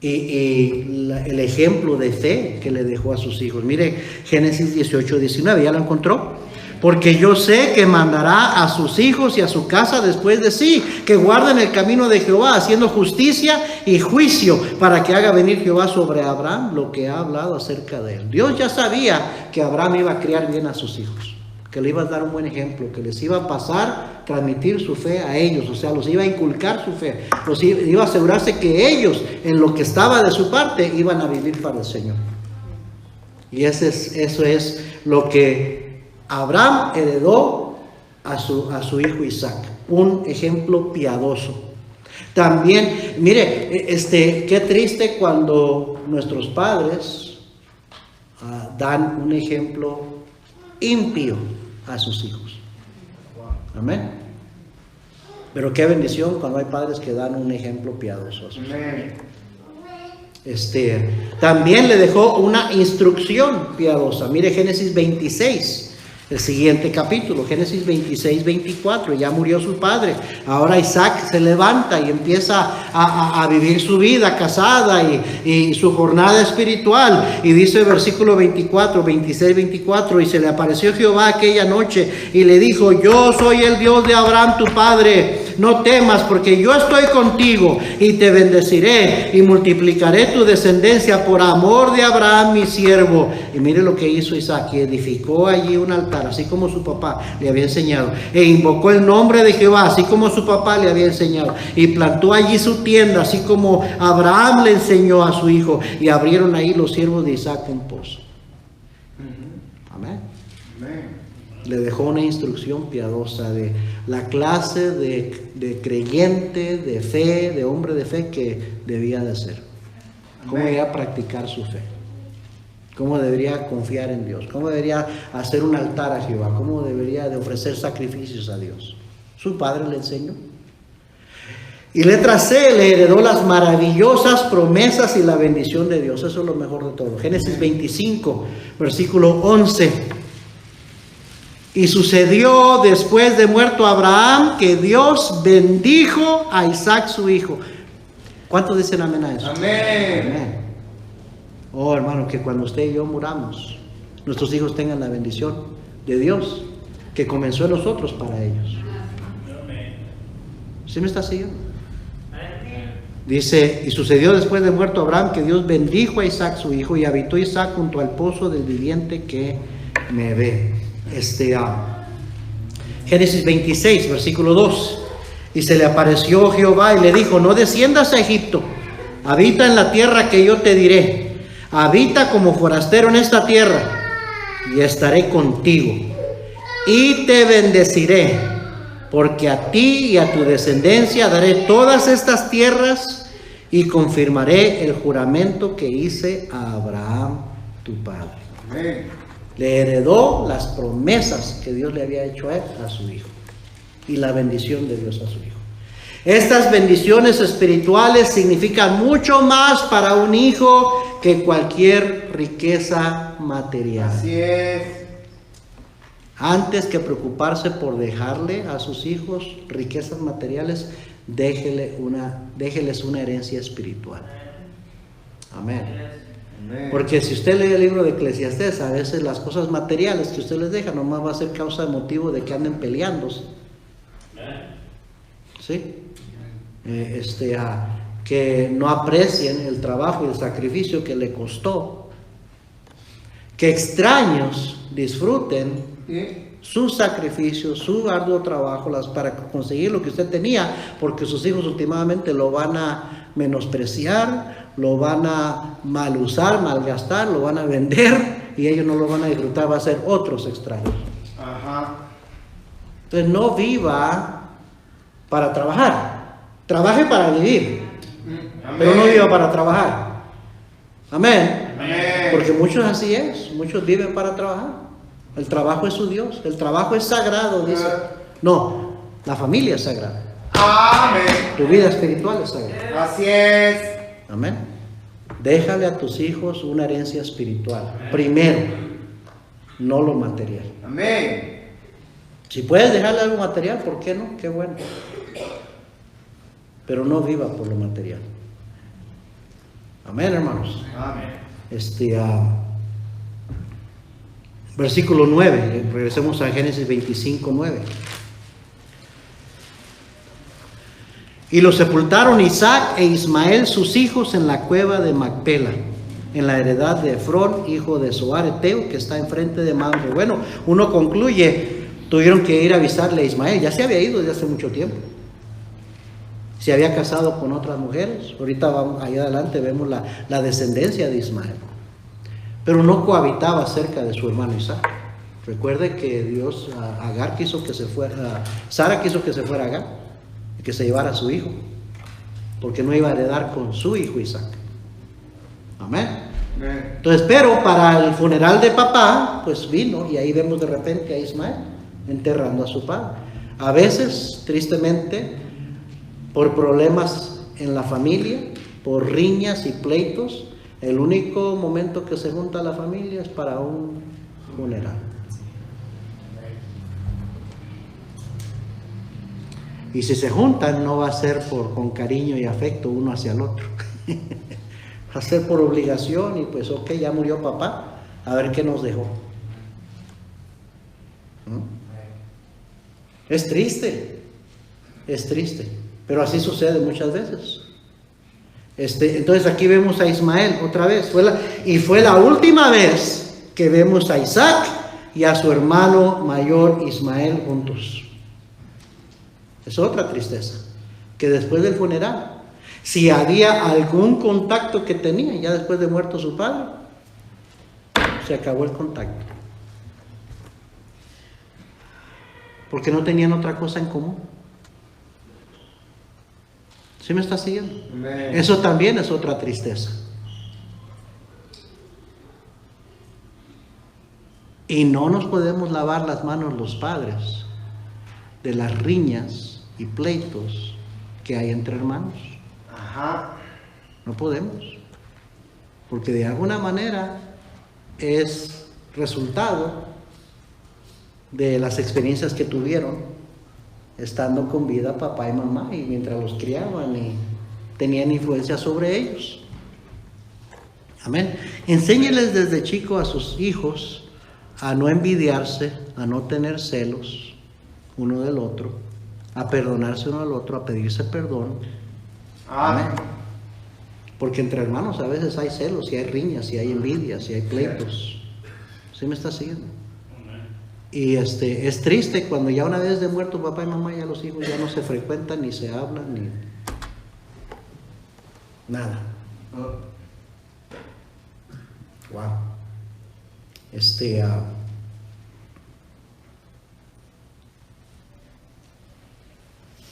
y el ejemplo de fe que le dejó a sus hijos. Mire Génesis 18:19, ¿ya lo encontró? Porque yo sé que mandará a sus hijos y a su casa después de sí, que guarden el camino de Jehová, haciendo justicia y juicio, para que haga venir Jehová sobre Abraham lo que ha hablado acerca de él. Dios ya sabía que Abraham iba a criar bien a sus hijos, que le iba a dar un buen ejemplo, que les iba a pasar, transmitir su fe a ellos, o sea, los iba a inculcar su fe, los iba a asegurarse que ellos, en lo que estaba de su parte, iban a vivir para el Señor. Y eso es lo que Abraham heredó a su hijo Isaac, un ejemplo piadoso. También, mire, qué triste cuando nuestros padres dan un ejemplo impío a sus hijos. Amén. Pero qué bendición cuando hay padres que dan un ejemplo piadoso a sus hijos. También le dejó una instrucción piadosa. Mire Génesis 26. El siguiente capítulo, Génesis 26-24, ya murió su padre. Ahora Isaac se levanta y empieza a vivir su vida casada y su jornada espiritual. Y dice el versículo 24, 26-24, y se le apareció Jehová aquella noche y le dijo: yo soy el Dios de Abraham tu padre. No temas, porque yo estoy contigo y te bendeciré y multiplicaré tu descendencia por amor de Abraham mi siervo. Y mire lo que hizo Isaac, y edificó allí un altar, así como su papá le había enseñado, e invocó el nombre de Jehová, así como su papá le había enseñado, y plantó allí su tienda, así como Abraham le enseñó a su hijo, y abrieron ahí los siervos de Isaac un pozo. Amén. Amén. Le dejó una instrucción piadosa de la clase de creyente, de fe, de hombre de fe que debía de ser. Cómo debía practicar su fe. Cómo debería confiar en Dios. Cómo debería hacer un altar a Jehová. Cómo debería de ofrecer sacrificios a Dios. Su padre le enseñó. Y letra C, le heredó las maravillosas promesas y la bendición de Dios. Eso es lo mejor de todo. Génesis 25, versículo 11. Y sucedió después de muerto Abraham que Dios bendijo a Isaac su hijo. ¿Cuántos dicen amén a eso? Amén. Amén. Oh hermano, que cuando usted y yo muramos, nuestros hijos tengan la bendición de Dios que comenzó en nosotros para ellos. ¿Sí me está siguiendo? Dice, y sucedió después de muerto Abraham que Dios bendijo a Isaac su hijo, y habitó Isaac junto al pozo del viviente que me ve. Génesis 26, versículo 2. Y se le apareció Jehová y le dijo: no desciendas a Egipto, habita en la tierra que yo te diré, habita como forastero en esta tierra, y estaré contigo, y te bendeciré, porque a ti y a tu descendencia daré todas estas tierras, y confirmaré el juramento que hice a Abraham tu padre. Amén. Le heredó las promesas que Dios le había hecho a él, a su hijo, y la bendición de Dios a su hijo. Estas bendiciones espirituales significan mucho más para un hijo que cualquier riqueza material. Así es. Antes que preocuparse por dejarle a sus hijos riquezas materiales, déjeles una herencia espiritual. Amén. Amén. Porque si usted lee el libro de Eclesiastés, a veces las cosas materiales que usted les deja nomás va a ser causa de motivo de que anden peleándose. ¿Sí? Que no aprecien el trabajo y el sacrificio que le costó. Que extraños disfruten su sacrificio, su arduo trabajo para conseguir lo que usted tenía, porque sus hijos últimamente lo van a menospreciar, lo van a mal usar, malgastar, lo van a vender, y ellos no lo van a disfrutar, va a ser otros extraños. Ajá. Entonces no viva para trabajar, trabaje para vivir, pero no viva para trabajar. Amén. Amén. Porque muchos así es, muchos viven para trabajar. El trabajo es su Dios, el trabajo es sagrado, dice. No, la familia es sagrada. Amén. Tu vida espiritual es sagrada. Así es. Amén. Déjale a tus hijos una herencia espiritual. Primero, no lo material. Amén. Si puedes dejarle algo material, ¿por qué no? Qué bueno. Pero no viva por lo material. Amén, hermanos. Amén. Versículo 9, regresemos a Génesis 25, 9. Y los sepultaron Isaac e Ismael sus hijos en la cueva de Macpela, en la heredad de Efrón, hijo de Zoar Eteo, que está enfrente de Mamre. Bueno, uno concluye, tuvieron que ir a avisarle a Ismael, ya se había ido desde hace mucho tiempo. Se había casado con otras mujeres. Ahorita vamos, allá adelante vemos la descendencia de Ismael. Pero no cohabitaba cerca de su hermano Isaac. Recuerde que Dios, Agar quiso que se fuera, Sara quiso que se fuera Agar, y que se llevara a su hijo, porque no iba a heredar con su hijo Isaac. Amén. Amén. Entonces, pero para el funeral de papá, pues vino, y ahí vemos de repente a Ismael enterrando a su padre. A veces, tristemente, por problemas en la familia, por riñas y pleitos, el único momento que se junta la familia es para un funeral. Y si se juntan, no va a ser con cariño y afecto uno hacia el otro. Va a ser por obligación y pues ok, ya murió papá, a ver qué nos dejó. ¿No? Es triste, pero así sucede muchas veces. Entonces aquí vemos a Ismael otra vez, fue la última vez que vemos a Isaac y a su hermano mayor Ismael juntos. Es otra tristeza, que después del funeral, si había algún contacto que tenían ya después de muerto su padre, se acabó el contacto, porque no tenían otra cosa en común. ¿Sí me está siguiendo? Amén. Eso también es otra tristeza. Y no nos podemos lavar las manos los padres de las riñas y pleitos que hay entre hermanos. Ajá. No podemos. Porque de alguna manera es resultado de las experiencias que tuvieron estando con vida papá y mamá, y mientras los criaban y tenían influencia sobre ellos. Amén. Enséñeles desde chico a sus hijos a no envidiarse, a no tener celos uno del otro, a perdonarse uno al otro, a pedirse perdón. Amén. Porque entre hermanos a veces hay celos, y hay riñas, y hay envidias, y hay pleitos. ¿Sí me está siguiendo? Y es triste cuando ya una vez de muerto papá y mamá, ya los hijos ya no se frecuentan, ni se hablan, ni nada. Wow.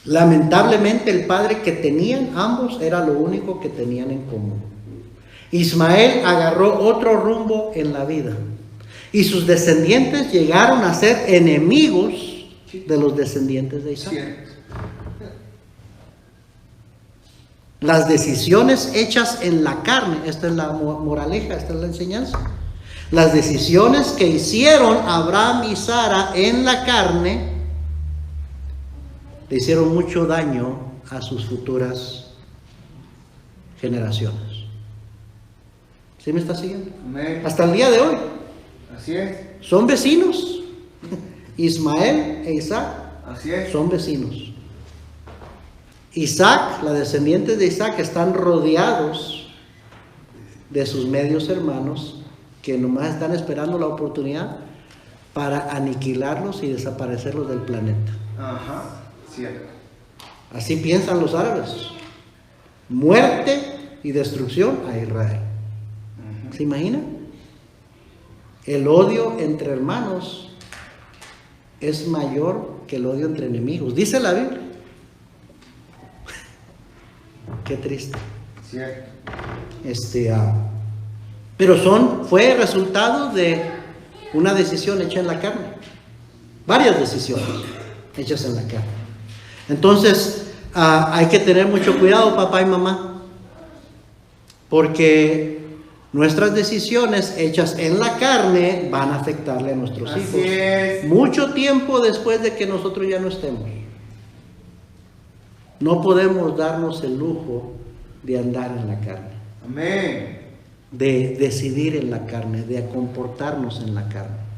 Lamentablemente el padre que tenían ambos era lo único que tenían en común. Ismael agarró otro rumbo en la vida y sus descendientes llegaron a ser enemigos de los descendientes de Isaac. Las decisiones hechas en la carne, esta es la moraleja, esta es la enseñanza. Las decisiones que hicieron Abraham y Sara en la carne le hicieron mucho daño a sus futuras generaciones. ¿Sí me está siguiendo? Amén. Hasta el día de hoy. Así es. Son vecinos. Ismael e Isaac Así es. son vecinos. Isaac, la descendiente de Isaac, están rodeados de sus medios hermanos que nomás están esperando la oportunidad para aniquilarlos y desaparecerlos del planeta. Ajá. Cierto. Así piensan los árabes. Muerte y destrucción a Israel. ¿Se imagina? El odio entre hermanos es mayor que el odio entre enemigos. Dice la Biblia. Qué triste. Cierto. Pero fue resultado de una decisión hecha en la carne. Varias decisiones hechas en la carne. Entonces, hay que tener mucho cuidado, papá y mamá, porque nuestras decisiones hechas en la carne van a afectarle a nuestros Así hijos. es. Mucho tiempo después de que nosotros ya no estemos. No podemos darnos el lujo de andar en la carne, Amén. de decidir en la carne, de comportarnos en la carne.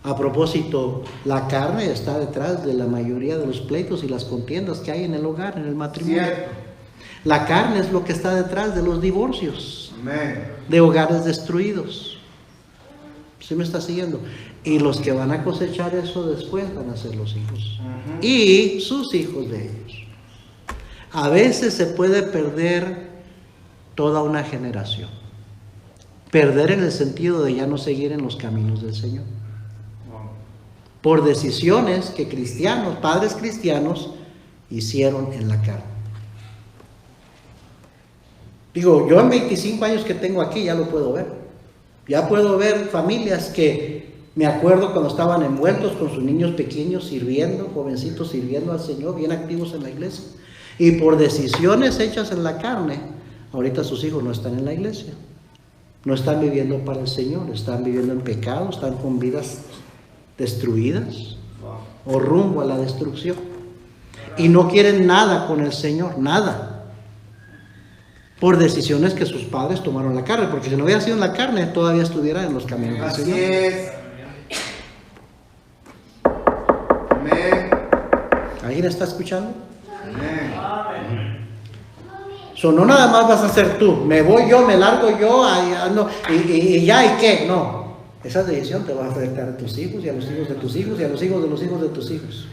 A propósito, la carne está detrás de la mayoría de los pleitos y las contiendas que hay en el hogar, en el matrimonio. Cierto. La carne es lo que está detrás de los divorcios, Amén. de hogares destruidos. ¿Sí me está siguiendo? Y los que van a cosechar eso después van a ser los hijos. Ujú. Y sus hijos de ellos. A veces se puede perder toda una generación. Perder en el sentido de ya no seguir en los caminos del Señor. Por decisiones que cristianos, padres cristianos, hicieron en la carne. Digo, yo en 25 años que tengo aquí ya lo puedo ver. Ya puedo ver familias que me acuerdo cuando estaban envueltos con sus niños pequeños sirviendo, jovencitos sirviendo al Señor, bien activos en la iglesia. Y por decisiones hechas en la carne, ahorita sus hijos no están en la iglesia. No están viviendo para el Señor, están viviendo en pecado, están con vidas destruidas o rumbo a la destrucción. Y no quieren nada con el Señor, nada. Por decisiones que sus padres tomaron en la carne, porque si no hubiera sido en la carne, todavía estuviera en los caminos del Así Señor. es. Amén. ¿Alguien está escuchando? Amén. So, no nada más vas a ser tú, me voy yo, me largo yo, y ya, ¿y qué? No, esa decisión te va a afectar a tus hijos, y a los hijos de tus hijos, y a los hijos de los hijos de tus hijos.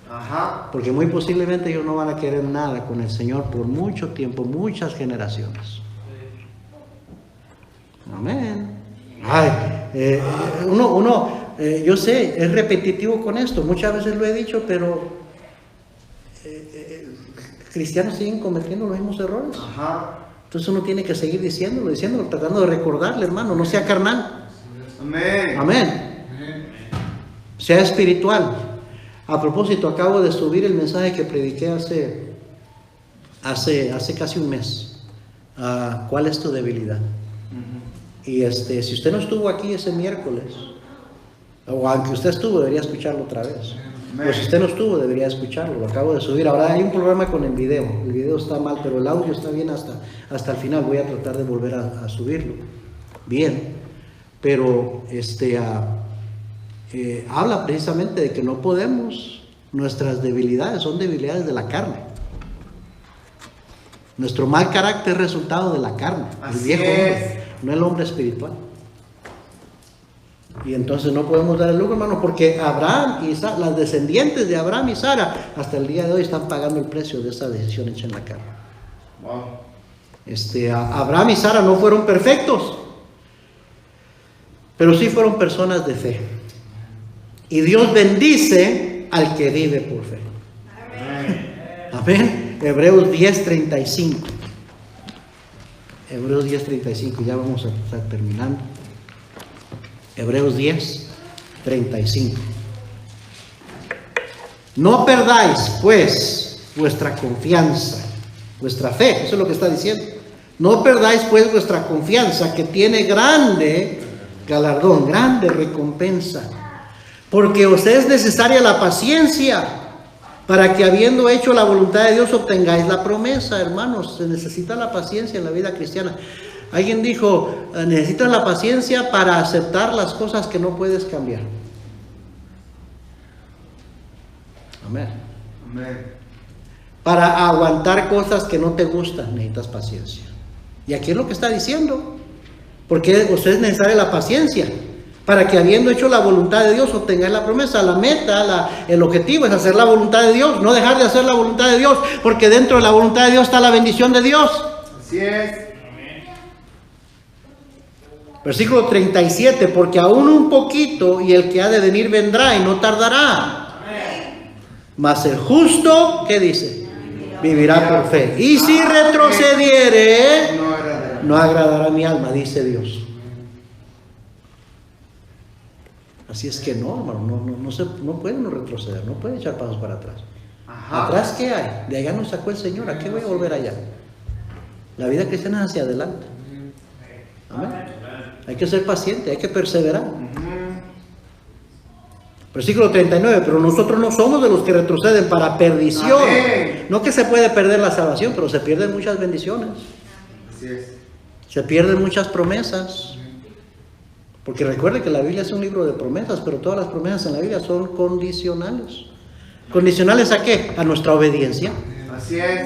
Ajá. Porque muy posiblemente ellos no van a querer nada con el Señor por mucho tiempo, muchas generaciones. Amén. Ay, yo sé, es repetitivo con esto, muchas veces lo he dicho, pero cristianos siguen cometiendo los mismos errores. Ajá. Entonces uno tiene que seguir diciéndolo, tratando de recordarle, hermano, no sea carnal. Amén. Amén. Sea espiritual. A propósito, acabo de subir el mensaje que prediqué hace casi un mes. ¿Cuál es tu debilidad? Y si usted no estuvo aquí ese miércoles, o aunque usted estuvo, debería escucharlo otra vez. Pero si usted no estuvo, debería escucharlo. Lo acabo de subir. Ahora hay un problema con el video. El video está mal, pero el audio está bien hasta el final. Voy a tratar de volver a subirlo. Bien. Pero habla precisamente de que no podemos, nuestras debilidades son debilidades de la carne. Nuestro mal carácter es resultado de la carne, el viejo hombre, no el hombre espiritual. Y entonces no podemos dar el lujo, hermano, porque Abraham y Sara, las descendientes de Abraham y Sara, hasta el día de hoy están pagando el precio de esa decisión hecha en la carne. Wow. Abraham y Sara no fueron perfectos, pero sí fueron personas de fe. Y Dios bendice al que vive por fe. Amén. Hebreos 10:35. Hebreos 10:35, ya vamos a estar terminando. Hebreos 10:35. No perdáis, pues, vuestra confianza, vuestra fe, eso es lo que está diciendo. No perdáis, pues, vuestra confianza, que tiene grande galardón, grande recompensa. Porque os es necesaria la paciencia, para que habiendo hecho la voluntad de Dios obtengáis la promesa. Hermanos, se necesita la paciencia en la vida cristiana. Alguien dijo, necesitas la paciencia para aceptar las cosas que no puedes cambiar. Amén. Amén. Para aguantar cosas que no te gustan, necesitas paciencia. Y aquí es lo que está diciendo. Porque os es necesaria la paciencia, para que habiendo hecho la voluntad de Dios obtengáis la promesa. La meta, el objetivo es hacer la voluntad de Dios, no dejar de hacer la voluntad de Dios, porque dentro de la voluntad de Dios está la bendición de Dios. Así es. Versículo 37, porque aún un poquito y el que ha de venir vendrá y no tardará. Mas el justo, ¿qué dice? Vivirá por fe. Y si retrocediere, no agradará a mi alma, dice Dios. Así es que no, hermano, no puede uno retroceder, no puede echar pasos para atrás. ¿Atrás qué hay? De allá nos sacó el Señor, ¿a qué voy a volver allá? La vida cristiana es hacia adelante. Amén. Hay que ser paciente, hay que perseverar. Versículo 39, pero nosotros no somos de los que retroceden para perdición. Amén. No que se puede perder la salvación, pero se pierden muchas bendiciones. Así es. Se pierden muchas promesas. Porque recuerde que la Biblia es un libro de promesas, pero todas las promesas en la Biblia son condicionales. ¿Condicionales a qué? A nuestra obediencia. Así es.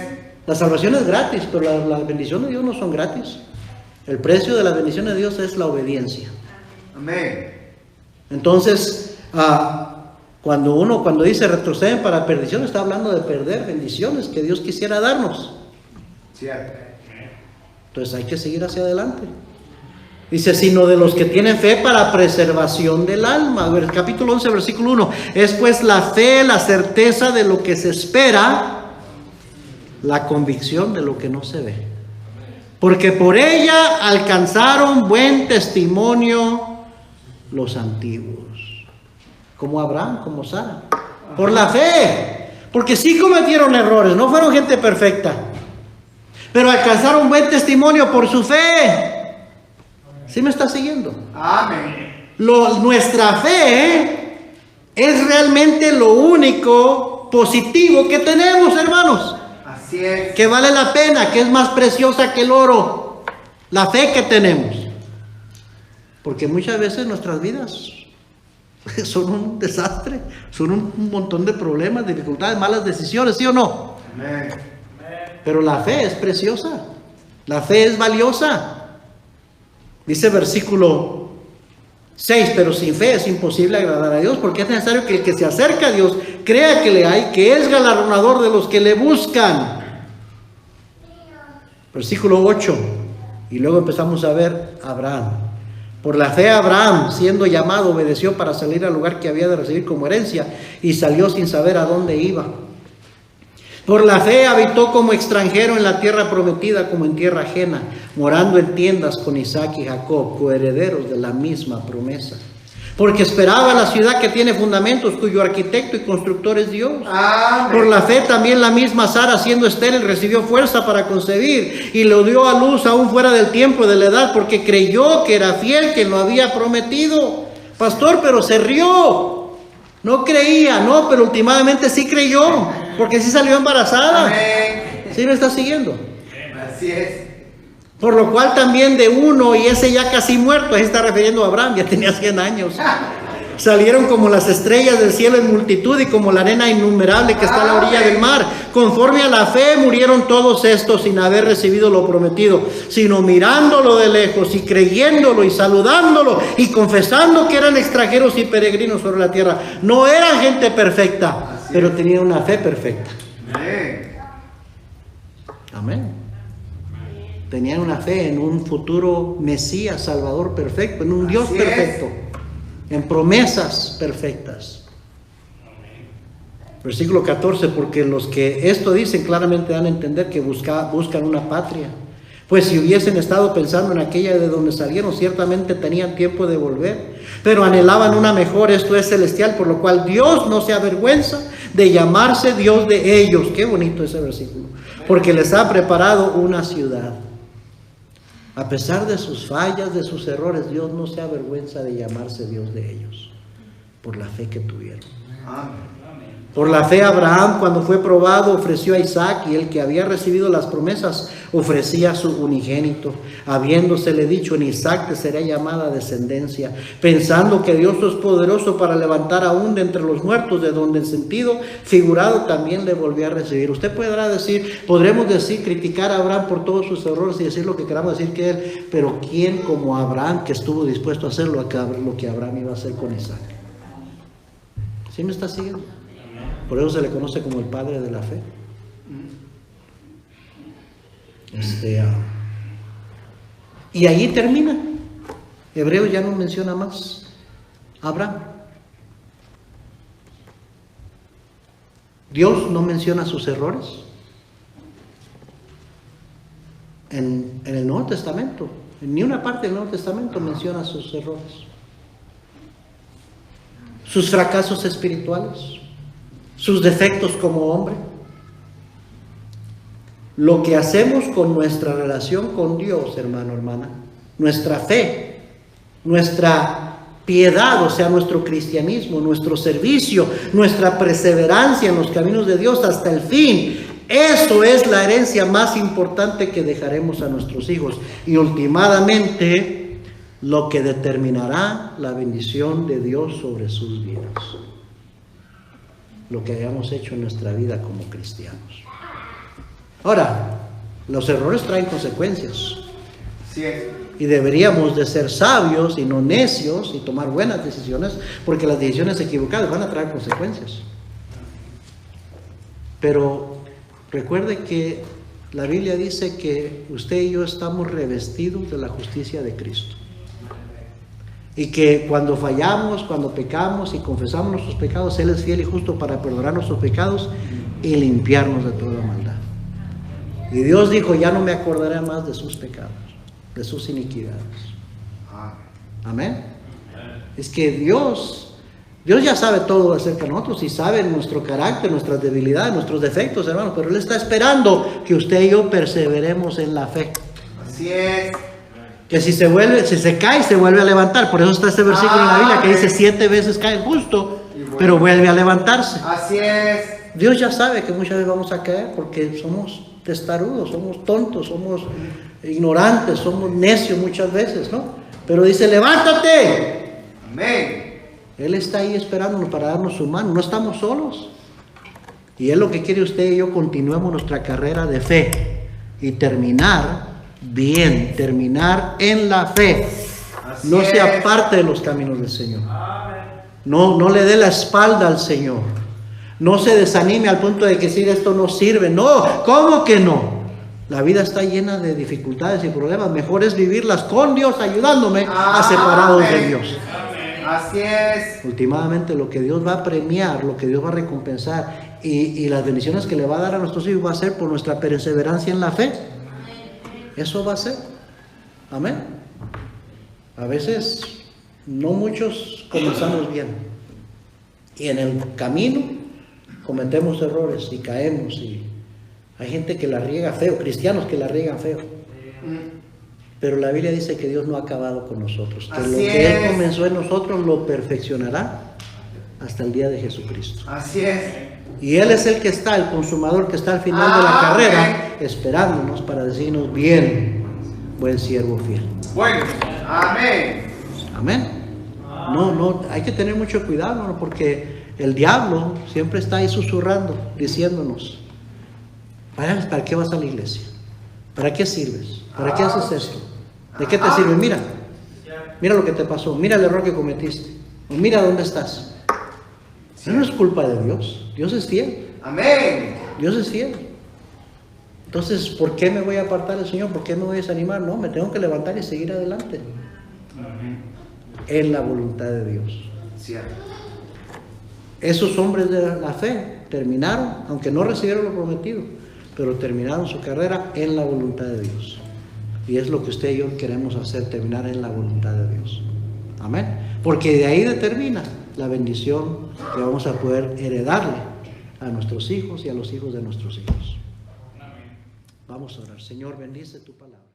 La salvación es gratis, pero las bendiciones de Dios no son gratis. El precio de la bendición de Dios es la obediencia. Amén. Entonces, cuando dice retroceden para perdición, está hablando de perder bendiciones que Dios quisiera darnos. Cierto. Entonces hay que seguir hacia adelante. Dice, sino de los que tienen fe para preservación del alma. El capítulo 11, versículo 1. Es pues la fe, la certeza de lo que se espera, la convicción de lo que no se ve. Porque por ella alcanzaron buen testimonio los antiguos. Como Abraham, como Sara. Por la fe. Porque sí cometieron errores, no fueron gente perfecta. Pero alcanzaron buen testimonio por su fe. ¿Sí me está siguiendo? Amén. Nuestra fe es realmente lo único positivo que tenemos, hermanos. Así es. Que vale la pena, que es más preciosa que el oro. La fe que tenemos. Porque muchas veces nuestras vidas son un desastre, son un montón de problemas, dificultades, malas decisiones, ¿sí o no? Amén. Pero la fe es preciosa. La fe es valiosa. Dice versículo 6, pero sin fe es imposible agradar a Dios, porque es necesario que el que se acerca a Dios crea que le hay, que es galardonador de los que le buscan. Versículo 8, y luego empezamos a ver a Abraham. Por la fe Abraham, siendo llamado, obedeció para salir al lugar que había de recibir como herencia, y salió sin saber a dónde iba. Por la fe habitó como extranjero en la tierra prometida, como en tierra ajena, morando en tiendas con Isaac y Jacob, coherederos de la misma promesa. Porque esperaba la ciudad que tiene fundamentos, cuyo arquitecto y constructor es Dios. Amén. Por la fe también la misma Sara, siendo estéril, recibió fuerza para concebir, y lo dio a luz aún fuera del tiempo de la edad, porque creyó que era fiel quien lo había prometido. Pastor, pero se rió. No creía, no, pero últimamente sí creyó, porque sí salió embarazada. Amén. ¿Sí me está siguiendo? Así es. Por lo cual también de uno, y ese ya casi muerto, ahí está refiriendo a Abraham, ya tenía 100 años. Salieron como las estrellas del cielo en multitud y como la arena innumerable que está a la orilla del mar. Conforme a la fe murieron todos estos sin haber recibido lo prometido, sino mirándolo de lejos y creyéndolo y saludándolo y confesando que eran extranjeros y peregrinos sobre la tierra. No eran gente perfecta, pero tenían una fe perfecta. Amén. Tenían una fe en un futuro Mesías, Salvador perfecto, en un Dios perfecto, en promesas perfectas. Versículo 14, porque los que esto dicen claramente dan a entender que buscan una patria. Pues si hubiesen estado pensando en aquella de donde salieron, ciertamente tenían tiempo de volver, pero anhelaban una mejor, esto es celestial, por lo cual Dios no se avergüenza de llamarse Dios de ellos. Qué bonito ese versículo. Porque les ha preparado una ciudad. A pesar de sus fallas, de sus errores, Dios no se avergüenza de llamarse Dios de ellos, por la fe que tuvieron. Amén. Por la fe Abraham, cuando fue probado, ofreció a Isaac, y el que había recibido las promesas ofrecía a su unigénito, habiéndosele dicho: en Isaac te será llamada descendencia, pensando que Dios es poderoso para levantar aún de entre los muertos, de donde en sentido figurado también le volvió a recibir. Usted podremos decir, criticar a Abraham por todos sus errores y decir lo que queramos decir que él, pero ¿quién como Abraham, que estuvo dispuesto a hacer lo que Abraham iba a hacer con Isaac? ¿Sí me está siguiendo? Por eso se le conoce como el padre de la fe. Y allí termina. Hebreos ya no menciona más a Abraham. Dios no menciona sus errores en el Nuevo Testamento. En ni una parte del Nuevo Testamento menciona sus errores, sus fracasos espirituales, sus defectos como hombre. Lo que hacemos con nuestra relación con Dios, hermano, hermana, nuestra fe, nuestra piedad, o sea, nuestro cristianismo, nuestro servicio, nuestra perseverancia en los caminos de Dios hasta el fin, eso es la herencia más importante que dejaremos a nuestros hijos, y últimamente lo que determinará la bendición de Dios sobre sus vidas, lo que hayamos hecho en nuestra vida como cristianos. Ahora, los errores traen consecuencias. Sí es. Y deberíamos de ser sabios y no necios y tomar buenas decisiones, porque las decisiones equivocadas van a traer consecuencias. Pero recuerde que la Biblia dice que usted y yo estamos revestidos de la justicia de Cristo. Y que cuando fallamos, cuando pecamos y confesamos nuestros pecados, Él es fiel y justo para perdonar nuestros pecados y limpiarnos de toda maldad. Y Dios dijo: ya no me acordaré más de sus pecados, de sus iniquidades. Amén. Es que Dios ya sabe todo acerca de nosotros y sabe nuestro carácter, nuestras debilidades, nuestros defectos, hermanos. Pero Él está esperando que usted y yo perseveremos en la fe. Así es. Que si se cae, se vuelve a levantar. Por eso está este versículo en la Biblia que dice: 7 veces cae el justo, pero vuelve a levantarse. Así es. Dios ya sabe que muchas veces vamos a caer porque somos testarudos, somos tontos, somos ignorantes, somos necios muchas veces, ¿no? Pero dice: levántate. Amén. Él está ahí esperándonos para darnos su mano. No estamos solos. Y Él lo que quiere usted y yo, continuemos nuestra carrera de fe y terminar bien, terminar en la fe. No se aparte de los caminos del Señor. No le dé la espalda al Señor. No se desanime al punto de que decir: esto no sirve. No, ¿cómo que no? La vida está llena de dificultades y problemas. Mejor es vivirlas con Dios, ayudándome a separados de Dios. Así es. Últimamente lo que Dios va a premiar, lo que Dios va a recompensar y las bendiciones que le va a dar a nuestros hijos va a ser por nuestra perseverancia en la fe. Eso va a ser. Amén. A veces no muchos comenzamos bien y en el camino cometemos errores y caemos, y hay gente que la riega feo, cristianos que la riegan feo. Pero la Biblia dice que Dios no ha acabado con nosotros, que lo que Él comenzó en nosotros lo perfeccionará hasta el día de Jesucristo. Así es. Y Él es el que está, el consumador que está al final de la carrera, esperándonos para decirnos: bien, buen siervo fiel. Bueno. Amén. Amén. No, hay que tener mucho cuidado, hermano, porque el diablo siempre está ahí susurrando, diciéndonos, ¿para qué vas a la iglesia? ¿Para qué sirves? ¿Para qué haces esto? ¿De qué te sirve? Mira lo que te pasó, mira el error que cometiste, o mira dónde estás. Eso no es culpa de Dios, Dios es fiel. Amén. Dios es fiel. Entonces, ¿por qué me voy a apartar del Señor? ¿Por qué me voy a desanimar? No, me tengo que levantar y seguir adelante. En la voluntad de Dios. Cierto. Esos hombres de la fe terminaron, aunque no recibieron lo prometido, pero terminaron su carrera en la voluntad de Dios. Y es lo que usted y yo queremos hacer, terminar en la voluntad de Dios. Amén. Porque de ahí determina la bendición que vamos a poder heredarle a nuestros hijos y a los hijos de nuestros hijos. Vamos a orar. Señor, bendice tu palabra.